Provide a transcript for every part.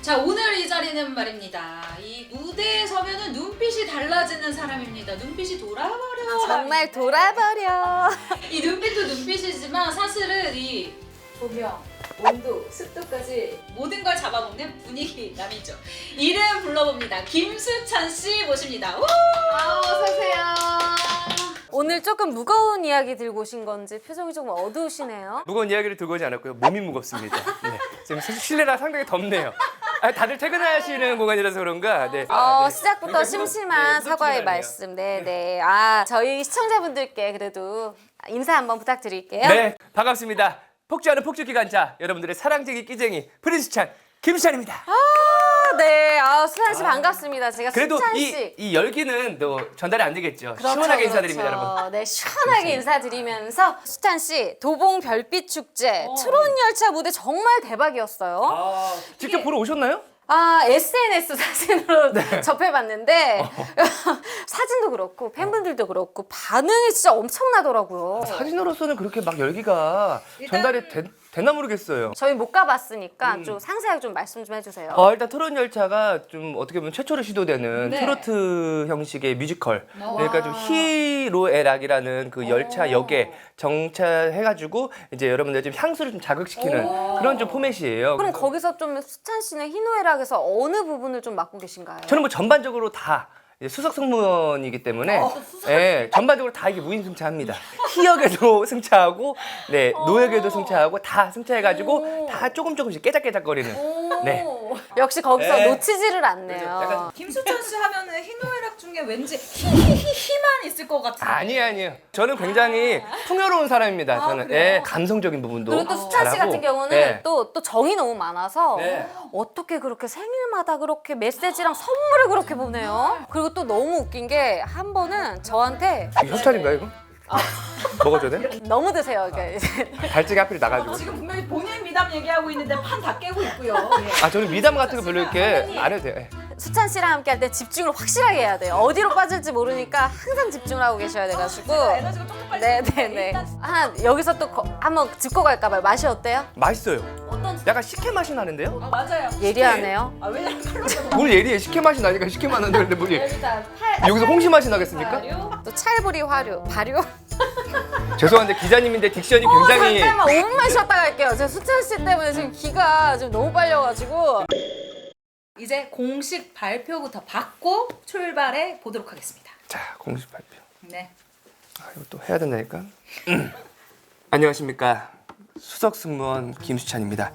자, 오늘 이 자리는 말입니다. 이 무대에 서면은 눈빛이 달라지는 사람입니다. 눈빛이 돌아버려. 정말 돌아버려. 이 눈빛도 눈빛이지만 사실은 이 조명, 온도, 습도까지 모든 걸 잡아먹는 분위기 남이죠. 이름 불러봅니다. 김수찬 씨 모십니다. 우! 어서 오세요. 오늘 조금 무거운 이야기 들고 오신 건지 표정이 조금 어두우시네요. 무거운 이야기를 들고 오지 않았고요. 몸이 무겁습니다. 네. 지금 실내라 상당히 덥네요. 다들 퇴근하시는 공간이라서 그런가. 네. 네. 시작부터 심심한 사과의 말씀. 네. 저희 시청자분들께 그래도 인사 한번 부탁드릴게요. 네, 반갑습니다. 폭주하는 폭주기관차 여러분들의 사랑쟁이 끼쟁이 프린스찬 김수찬입니다. 네, 수찬 씨 반갑습니다. 제가 그래도 수찬 씨. 이 열기는 또 전달이 안 되겠죠. 그렇죠, 시원하게 인사드립니다, 여러분. 네, 시원하게 인사드리면서 수찬 씨 도봉 별빛 축제 트롯 열차 무대 정말 대박이었어요. 직접 보러 오셨나요? SNS 사진으로 접해봤는데 사진도 그렇고 팬분들도 그렇고 반응이 진짜 엄청나더라고요. 사진으로서는 그렇게 막 열기가 전달이 되나 모르겠어요. 저희 못 가봤으니까 좀 상세하게 좀 말씀 좀 해주세요. 일단 트롯 열차가 좀 어떻게 보면 최초로 시도되는 트로트 형식의 뮤지컬. 그러니까 좀 히로에락이라는 그 열차역에 정차해가지고 이제 여러분들 좀 향수를 좀 자극시키는 그런 좀 포맷이에요. 그럼 거기서 좀 수찬 씨는 희노애락에서 어느 부분을 좀 맡고 계신가요? 저는 뭐 전반적으로 다 이제 수석 승무원이기 때문에 전반적으로 다 이게 무임승차합니다. 희역에도 승차하고, 네 노역에도 승차하고 다 승차해가지고 다 조금씩 깨작깨작거리는. 네. 역시 거기서 네. 놓치지를 않네요. 약간 김수찬 씨 하면은 희노애락 중에 왠지 히히히히만 있을 것 같은데. 아니에요. 저는 굉장히 풍요로운 사람입니다. 저는 그래요? 감성적인 부분도 그리고 또 수찬 씨 잘하고. 같은 경우는 네. 또 정이 너무 많아서 네. 어떻게 그렇게 생일마다 그렇게 메시지랑 선물을 그렇게 보내요? 그리고 또 너무 웃긴 게 한 번은 저한테 이거 협찬인가요 이거? 먹어줘야 돼? 너무 드세요. 이게. 발찌개 하필 나가지고. 지금 분명히 본인 미담 얘기하고 있는데 판 다 깨고 있고요. 저는 미담 같은 거 별로 이렇게 안 해도 돼요. 수찬 씨랑 함께 할 때 집중을 확실하게 해야 돼요. 어디로 빠질지 모르니까 항상 집중을 하고 계셔야 돼가지고. 에너지가 조금 빨리. 네네네. 여기서 또 한번 짚고 갈까 봐요. 맛이 어때요? 맛있어요. 어떤? 약간 식혜 맛이 나는데요? 맞아요. 예리하네요. 왜냐면 칼로리가 뭘 예리해? 식혜 맛이 나니까 식혜 맛 나는데 뭐 일단 여기서 홍시 맛이 나겠습니까? 또 찰부리 발효. 죄송한데 기자님인데 딕션이 굉장히 잠깐만 5분만 쉬었다 갈게요. 제가 수찬 씨 때문에 지금 기가 지금 너무 빨려가지고. 이제 공식 발표부터 받고 출발해 보도록 하겠습니다. 자 공식 발표. 네. 이거 또 해야 된다니까. 안녕하십니까 수석 승무원 김수찬입니다.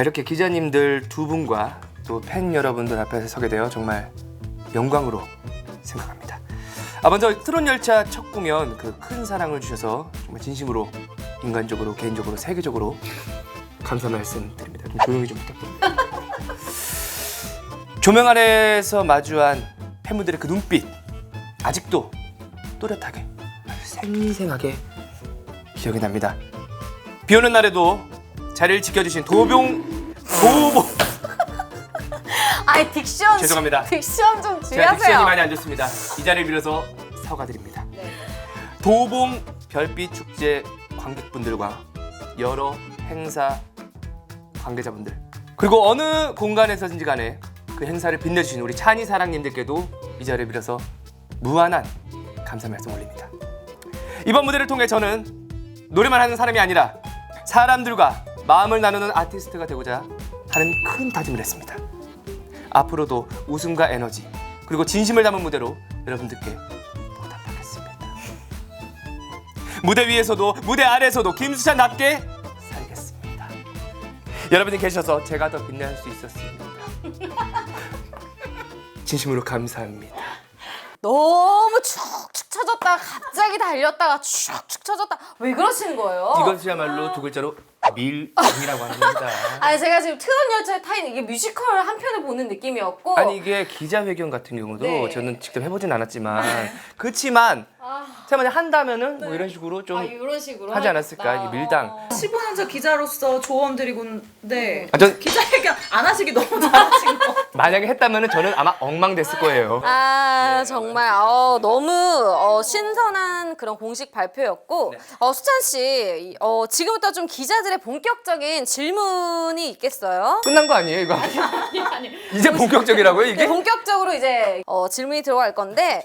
이렇게 기자님들 두 분과 또 팬 여러분들 앞에서 서게 되어 정말 영광으로 생각합니다. 먼저 트롯 열차 첫 공연 그 큰 사랑을 주셔서 정말 진심으로 인간적으로 개인적으로 세계적으로 감사 말씀드립니다. 좀 조용히 좀 부탁드립니다. 조명 아래에서 마주한 팬분들의 그 눈빛 아직도 또렷하게 생생하게 기억이 납니다. 비 오는 날에도 자리를 지켜주신 도봉 아이 딕션. 죄송합니다. 딕션 좀 제가 딕션이 주의하세요. 많이 안 좋습니다. 이 자리를 빌어서 사과드립니다. 네. 도봉 별빛 축제 관객분들과 여러 행사 관계자분들 그리고 어느 공간에서든지 간에 그 행사를 빛내주신 우리 찬이 사랑님들께도 이 자리를 빌어서 무한한 감사 말씀 올립니다. 이번 무대를 통해 저는 노래만 하는 사람이 아니라 사람들과 마음을 나누는 아티스트가 되고자 하는 큰 다짐을 했습니다. 앞으로도 웃음과 에너지 그리고 진심을 담은 무대로 여러분들께 보답하겠습니다. 무대 위에서도 무대 아래에서도 김수찬답게 살겠습니다. 여러분이 계셔서 제가 더 빛날 수 있었습니다. 진심으로 감사합니다. 너무 축축 처졌다가 갑자기 달렸다가 축축 처졌다. 왜 그러시는 거예요? 이것이야말로 두 글자로 밀당이라고 하는 겁니다. 아니 제가 지금 트롯 열차에 타 있는 이게 뮤지컬 한 편을 보는 느낌이었고. 아니 이게 기자회견 같은 경우도 네. 저는 직접 해보진 않았지만 그렇지만 제가 만약 한다면은 뭐 이런 식으로 좀 이런 식으로 하지 않았을까 이 밀당. 15년차 기자로서 조언 드리고 네. 전 기자회견 안 하시기 너무 잘하신 거. 만약에 했다면 저는 아마 엉망됐을 거예요. 아 정말 너무 신선한 그런 공식 발표였고 수찬 씨 지금부터 좀 기자들의 본격적인 질문이 있겠어요? 끝난 거 아니에요 이거? 아니. 이제 본격적이라고요 이게? 네, 본격적으로 이제 질문이 들어갈 건데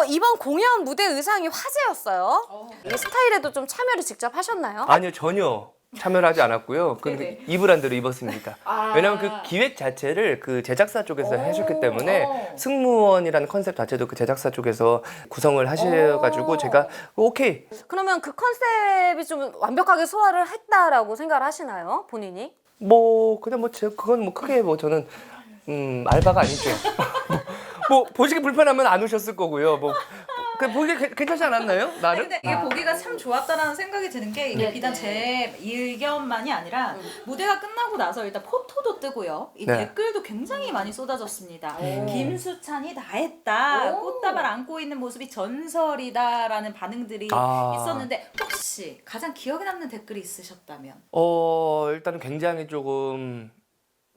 이번 공연 무대 의상이 화제였어요. 이 스타일에도 좀 참여를 직접 하셨나요? 아니요 전혀 참여를 하지 않았고요. 근데 입으란 대로 입었습니다. 왜냐면 그 기획 자체를 그 제작사 쪽에서 해줬기 때문에 승무원이라는 컨셉 자체도 그 제작사 쪽에서 구성을 하셔가지고 제가 오케이. 그러면 그 컨셉이 좀 완벽하게 소화를 했다라고 생각을 하시나요? 본인이? 뭐 그냥 그건 뭐 크게 뭐 저는 알바가 아니죠. 뭐 보시기 불편하면 안 오셨을 거고요. 뭐 그 보기 괜찮지 않았나요? 나름? 근데 이게 보기가 참 좋았다라는 생각이 드는 게 이게 네, 비단 제 의견만이 아니라 무대가 끝나고 나서 일단 포토도 뜨고요. 이 네. 댓글도 굉장히 많이 쏟아졌습니다. 김수찬이 다 했다. 꽃다발 안고 있는 모습이 전설이다라는 반응들이 있었는데 혹시 가장 기억에 남는 댓글이 있으셨다면? 일단은 굉장히 조금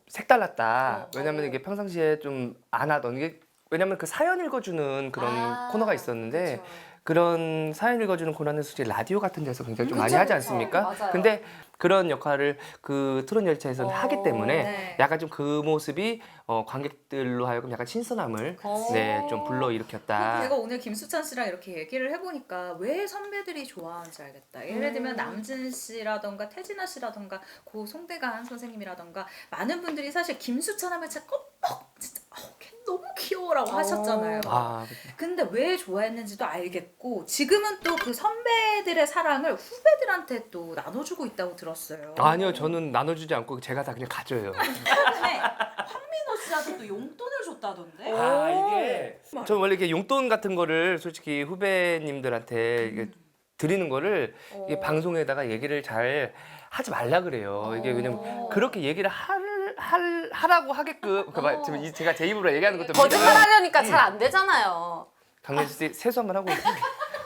색달랐다. 왜냐면 이게 평상시에 좀 안 하던 게 왜냐면 그 사연 읽어주는 그런 코너가 있었는데 그쵸. 그런 사연 읽어주는 코너는 솔직히 라디오 같은 데서 굉장히 좀 많이 그쵸, 하지 그쵸. 않습니까? 맞아요. 근데 그런 역할을 그 트롯 열차에서는 하기 때문에 네. 약간 좀 그 모습이 관객들로 하여금 약간 신선함을 좀 불러일으켰다. 제가 오늘 김수찬 씨랑 이렇게 얘기를 해보니까 왜 선배들이 좋아하는지 알겠다. 예를 들면 남진 씨라던가 태진아 씨라던가 고 송대관 선생님이라던가 많은 분들이 사실 김수찬 하면 진짜 진짜 걔 너무 귀여워라고 하셨잖아요. 근데 왜 좋아했는지도 알겠고 지금은 또 그 선배들의 사랑을 후배들한테 또 나눠주고 있다고 들었어요. 아니요, 저는 나눠주지 않고 제가 다 그냥 가져요. 최근에 황민호 씨한테 또 용돈을 줬다던데? 이게 저는 원래 이렇게 용돈 같은 거를 솔직히 후배님들한테 이게 드리는 거를 이게 방송에다가 얘기를 잘 하지 말라 그래요. 이게 왜냐면 그렇게 얘기를 하라고 하게끔 지금 제가 제 입으로 얘기하는 것도 거짓말하려니까 잘 안 되잖아요. 강렬 씨 세수 한번 하고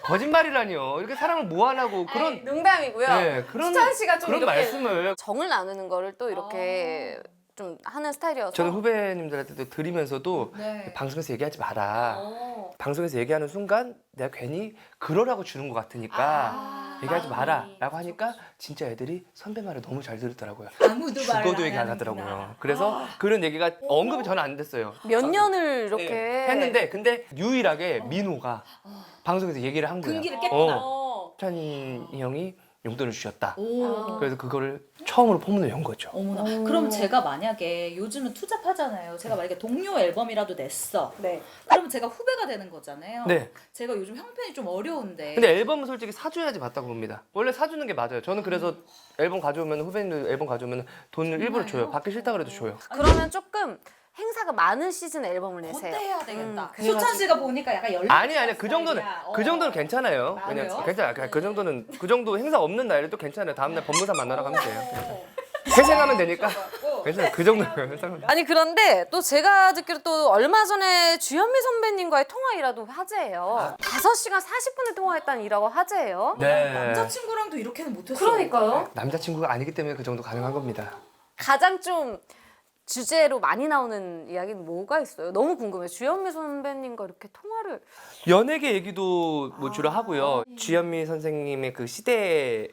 거짓말이라니요. 이렇게 사람을 모아나고 그런 농담이고요. 그런 수찬 씨가 좀 그런 이렇게 말씀을 정을 나누는 거를 또 이렇게 좀 하는 스타일이어서 저는 후배님들한테도 드리면서도 네. 방송에서 얘기하지 마라. 방송에서 얘기하는 순간 내가 괜히 그러라고 주는 것 같으니까 얘기하지 마라 라고 하니까 진짜 애들이 선배 말을 너무 잘 들었더라고요. 아무도 말을 죽어도 안 얘기 안 하는구나. 하더라고요. 그래서 그런 얘기가 언급이 저는 안 됐어요. 몇 년을 이렇게 했는데 근데 유일하게 민호가 방송에서 얘기를 한 거야. 분기를 깼구나. 찬이 형이 용돈을 주셨다. 오. 그래서 그거를 처음으로 포문을 연 거죠. 어머나. 그럼 제가 만약에 요즘은 투잡하잖아요. 제가 만약에 동료 앨범이라도 냈어. 네. 그러면 제가 후배가 되는 거잖아요. 네. 제가 요즘 형편이 좀 어려운데. 근데 앨범은 솔직히 사줘야지 맞다고 봅니다. 원래 사주는 게 맞아요. 저는 그래서 앨범 가져오면 후배님들 앨범 가져오면 돈을 일부러 줘요. 받기 싫다 그래도 줘요. 그러면 조금 행사가 많은 시즌 앨범을 내세요. 거대해야 되겠다. 그래가지고. 수찬 씨가 보니까 약간 연락. 아니 그 정도는 괜찮아요. 아, 그냥 그래요? 괜찮아. 그 정도 행사 없는 날에도 괜찮아요. 다음 날 법무사 만나러 가면 돼요. 회생하면 되니까 괜찮아요. 그 정도면 회생하면 돼요. 아니 그런데 또 제가 듣기로 또 얼마 전에 주현미 선배님과의 통화이라도 화제예요. 5시간 40분을 통화했다는 이라고 화제예요. 네. 남자친구랑도 이렇게는 못했어. 그러니까요. 남자친구가 아니기 때문에 그 정도 가능한 겁니다. 가장 좀 주제로 많이 나오는 이야기는 뭐가 있어요? 너무 궁금해요. 주현미 선배님과 이렇게 통화를 연예계 얘기도 뭐 주로 하고요. 주현미 선생님의 그 시대에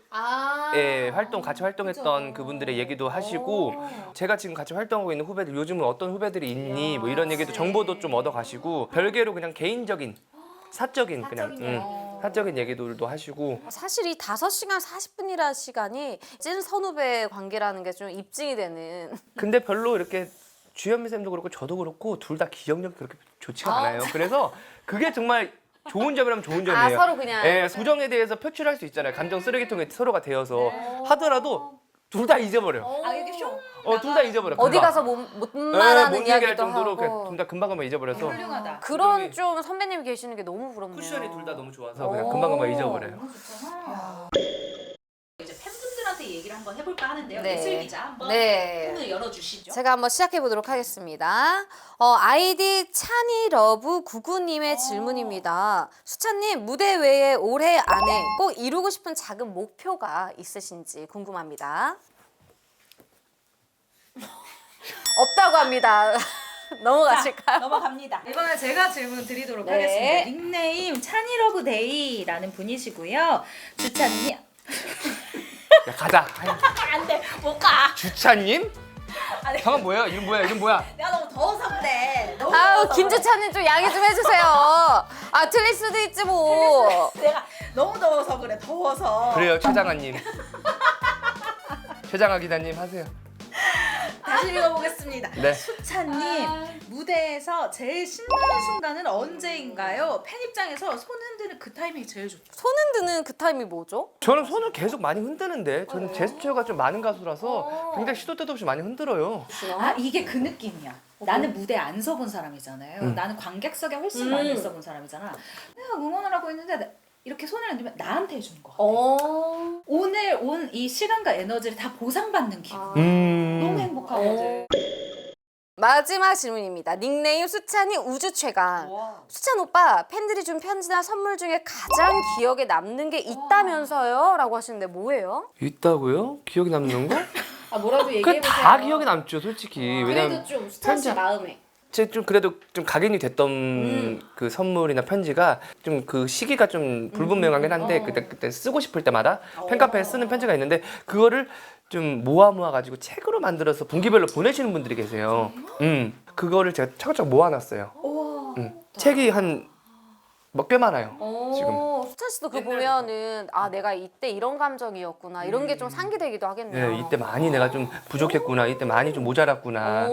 같이 활동했던 그분들의 얘기도 하시고 제가 지금 같이 활동하고 있는 후배들 요즘은 어떤 후배들이 있니 뭐 이런 얘기도 정보도 좀 얻어가시고 별개로 그냥 개인적인 사적인 그냥 사적인 얘기들도 하시고 사실 이 5시간 40분이라는 시간이 찐 선후배 관계라는 게 좀 입증이 되는 근데 별로 이렇게 주현미 쌤도 그렇고 저도 그렇고 둘 다 기억력이 그렇게 좋지가 않아요. 그래서 그게 정말 좋은 점이라면 좋은 점이에요. 서로 그냥 수정에 대해서 표출할 수 있잖아요. 감정 쓰레기통에 서로가 되어서 하더라도 둘 다 잊어버려. 이렇게 쇼. 둘 다 잊어버려. 어디 금방. 가서 못 말하는 못 얘기할 이야기도 정도로 하고 둘 다 금방금방 잊어버려서 훌륭하다. 그런 좀 선배님이 계시는 게 너무 부럽네요. 쿠션이 둘 다 너무 좋아서 그냥 금방금방 잊어버려요. 이제 팬분들한테 얘기를 한번 해볼까 하는데요. 네. 예슬 기자 한번 네. 문을 열어주시죠. 제가 한번 시작해 보도록 하겠습니다. 아이디 찬이러브99님의 질문입니다. 수찬님 무대 외에 올해 안에 꼭 이루고 싶은 작은 목표가 있으신지 궁금합니다. 없다고 합니다. 넘어가실까요? 넘어갑니다. 이번에 제가 질문 드리도록 네. 하겠습니다. 닉네임 찬이러브데이라는 분이시고요. 주찬님. 야, 가자. 안돼 못 가. 주차님? 아니. 방금 뭐야? 이름 뭐야? 이름 뭐야? 내가 너무 더워서 그래. 너무 아우 더워서 김주찬님 좀 양해 좀 해주세요. 아 틀릴 수도 있지 뭐. 그래. 내가 너무 더워서 그래. 더워서. 그래요, 최장아님. 최장아 기자님 하세요. 다시 읽어보겠습니다. 네. 수찬님 무대에서 제일 신나는 순간은 언제인가요? 팬 입장에서 손 흔드는 그 타이밍이 제일 좋죠. 손 흔드는 그 타임이 뭐죠? 저는 손을 계속 많이 흔드는데 저는 제스처가 좀 많은 가수라서 굉장히 시도 때도 없이 많이 흔들어요. 아 이게 그 느낌이야. 나는 무대에 안 서본 사람이잖아요. 음. 나는 관객석에 훨씬 많이 있어본 사람이잖아. 내가 응원을 하고 있는데 이렇게 손을 흔들면 나한테 해주는 거 같아. 오늘 온 이 시간과 에너지를 다 보상받는 기분. 너무 행복하거든. 마지막 질문입니다. 닉네임 수찬이 우주 최강. 수찬 오빠 팬들이 준 편지나 선물 중에 가장 기억에 남는 게 있다면서요? 라고 하시는데 뭐예요? 있다고요? 기억에 남는 거? 아 뭐라도 그 다 기억에 남죠, 솔직히. 왜냐면 좀 수찬 씨 편지- 마음에. 제 좀 그래도 좀 각인이 됐던 그 선물이나 편지가 좀 그 시기가 좀 불분명하긴 한데 그때 쓰고 싶을 때마다 팬카페에 쓰는 편지가 있는데 그거를 좀 모아 가지고 책으로 만들어서 분기별로 보내시는 분들이 계세요. 그거를 제가 차곡차곡 모아놨어요. 책이 한 몇 개 많아요. 지금. 수찬 씨도 그거 보면은 아 내가 이때 이런 감정이었구나 이런 게 좀 상기되기도 하겠네요. 네, 이때 많이 내가 좀 부족했구나, 이때 많이 좀 모자랐구나.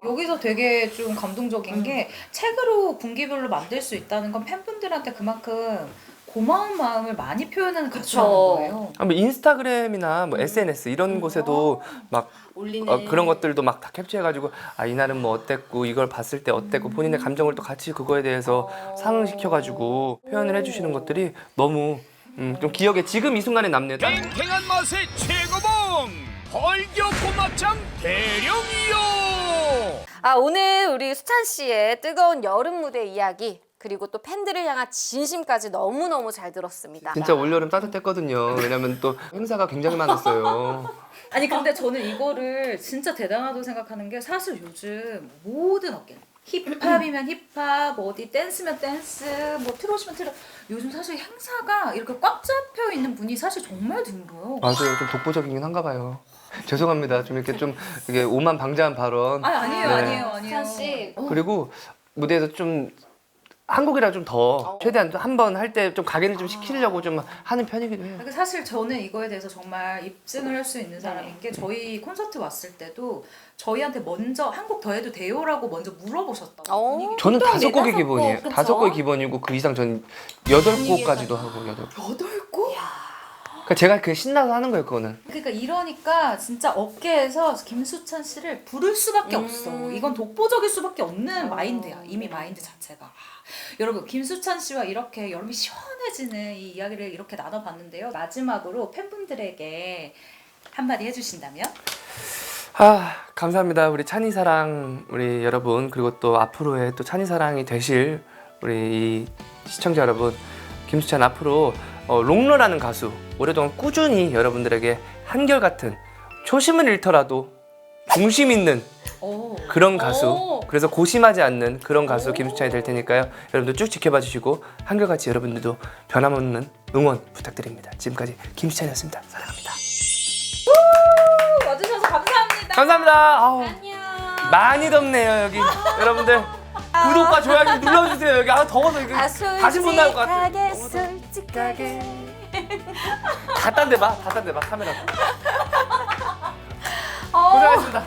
여기서 되게 좀 감동적인 게 책으로 분기별로 만들 수 있다는 건 팬분들한테 그만큼 고마운 마음을 많이 표현하는 가수라는 거예요. 뭐 인스타그램이나 뭐 SNS 이런 곳에도 막 올리는 그런 것들도 막 다 캡처해가지고 아 이날은 뭐 어땠고 이걸 봤을 때 어땠고 본인의 감정을 또 같이 그거에 대해서 상응시켜가지고 표현을 해주시는 것들이 너무 좀 기억에 지금 이 순간에 남네요. 탱탱한 맛의 최고봉 벌교 고막장 대령이요. 아 오늘 우리 수찬 씨의 뜨거운 여름 무대 이야기 그리고 또 팬들을 향한 진심까지 너무너무 잘 들었습니다. 진짜 올여름 따뜻했거든요. 왜냐면 또 행사가 굉장히 많았어요. 아니 근데 저는 이거를 진짜 대단하다고 생각하는 게 사실 요즘 모든 업계 힙합이면 힙합, 뭐 어디 댄스면 댄스, 뭐 트롯이면 트롯 요즘 사실 행사가 이렇게 꽉 잡혀 있는 분이 사실 정말 드물어요. 맞아요. 좀 독보적이긴 한가 봐요. 죄송합니다. 좀 이렇게 좀 이게 오만방자한 발언. 아니에요, 네. 아니에요. 수찬 씨. 그리고 무대에서 좀 한국이라 좀 더 최대한 한 번 할 때 좀 각인을 좀 시키려고 좀 하는 편이기도 해요. 사실 저는 이거에 대해서 정말 입증을 할 수 있는 사람인 게 저희 콘서트 왔을 때도 저희한테 먼저 한곡 더 해도 돼요라고 먼저 물어보셨다고 분위기. 저는 보통 5곡이 네다섯 기본이에요. 곡, 그쵸? 5곡이 기본이고 그 이상 전 8곡까지도 하고 8곡. 8곡? 그러니까 제가 그 신나서 하는 거예요, 그거는. 그러니까 이러니까 진짜 업계에서 김수찬 씨를 부를 수밖에 없어. 이건 독보적일 수밖에 없는 마인드야. 이미 마인드 자체가. 여러분 김수찬 씨와 이렇게 여름이 시원해지는 이 이야기를 이렇게 나눠봤는데요. 마지막으로 팬분들에게 한마디 해주신다면? 감사합니다. 우리 찬이사랑 우리 여러분 그리고 또 앞으로의 또 찬이사랑이 되실 우리 이 시청자 여러분 김수찬 앞으로 롱러라는 가수 오랫동안 꾸준히 여러분들에게 한결같은 초심을 잃더라도 중심 있는 그런 가수 그래서 고심하지 않는 그런 가수 김수찬이 될 테니까요. 여러분들 쭉 지켜봐 주시고 한결같이 여러분들도 변함없는 응원 부탁드립니다. 지금까지 김수찬이었습니다. 사랑합니다. 와주셔서 감사합니다. 감사합니다. 아우, 안녕. 많이 덥네요 여기. 여러분들 구독과 좋아요 좀 눌러주세요. 여기 더워서 이거 다시 못 나올 것 같아. 솔직하게. 다 딴 데 봐. 다 딴 데 봐. 카메라. 고생하셨습니다.